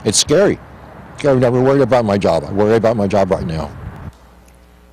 It's scary. I'm never worried about my job. I worry about my job right now.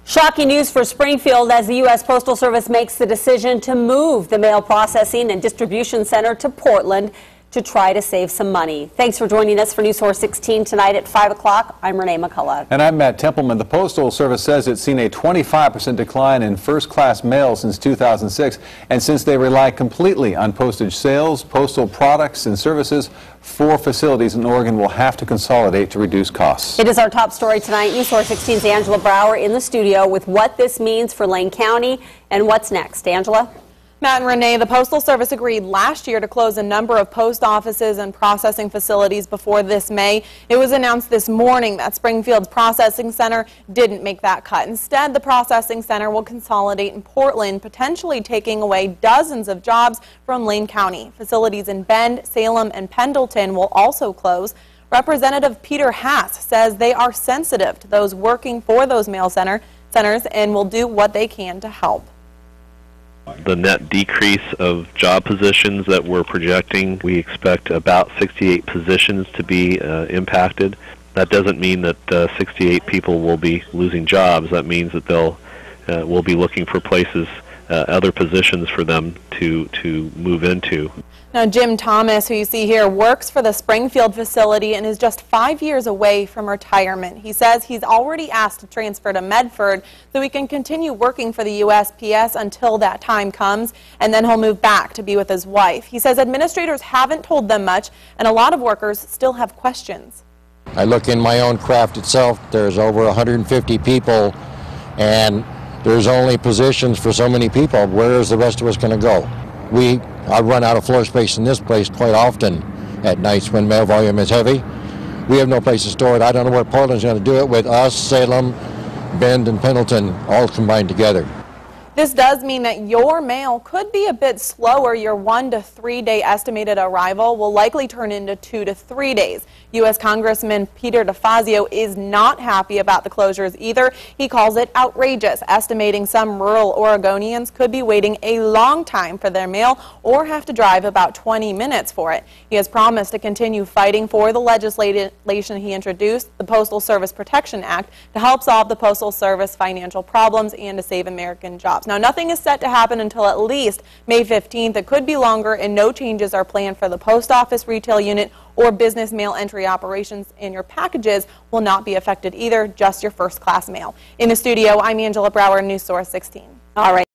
Shocking news for Springfield as the U.S. Postal Service makes the decision to move the mail processing and distribution center to Portland to try to save some money. Thanks for joining us for News Source 16 tonight at 5 o'clock. I'm Renee McCullough. And I'm Matt Templeman. The Postal Service says it's seen a 25% decline in first-class mail since 2006. And since they rely completely on postage sales, postal products and services, 4 facilities in Oregon will have to consolidate to reduce costs. It is our top story tonight. News Source 16's Angela Brauer in the studio with what this means for Lane County and what's next. Angela? Matt and Renee, the Postal Service agreed last year to close a number of post offices and processing facilities before this May. It was announced this morning that Springfield's processing center didn't make that cut. Instead, the processing center will consolidate in Portland, potentially taking away dozens of jobs from Lane County. Facilities in Bend, Salem, and Pendleton will also close. Representative Peter Hass says they are sensitive to those working for those mail centers and will do what they can to help. The net decrease of job positions that we're projecting, we expect about 68 positions to be impacted. That doesn't mean that 68 people will be losing jobs. That means that we'll be looking for places, other positions for them to move into. Now, Jim Thomas, who you see here, works for the Springfield facility and is just 5 years away from retirement. He says he's already asked to transfer to Medford so he can continue working for the USPS until that time comes, and then he'll move back to be with his wife. He says administrators haven't told them much, and a lot of workers still have questions. I look in my own craft itself. There's over 150 people, and there's only positions for so many people. Where is the rest of us going to go? I run out of floor space in this place quite often at nights when mail volume is heavy. We have no place to store it. I don't know where Portland's going to do it with us, Salem, Bend, and Pendleton all combined together. This does mean that your mail could be a bit slower. Your 1 to 3 day estimated arrival will likely turn into 2 to 3 days. U.S. Congressman Peter DeFazio is not happy about the closures either. He calls it outrageous, estimating some rural Oregonians could be waiting a long time for their mail or have to drive about 20 minutes for it. He has promised to continue fighting for the legislation he introduced, the Postal Service Protection Act, to help solve the Postal Service financial problems and to save American jobs. Now, nothing is set to happen until at least May 15th. It could be longer, and no changes are planned for the post office retail unit or business mail entry operations, and your packages will not be affected either, just your first class mail. In the studio, I'm Angela Brauer, News Source 16. All right.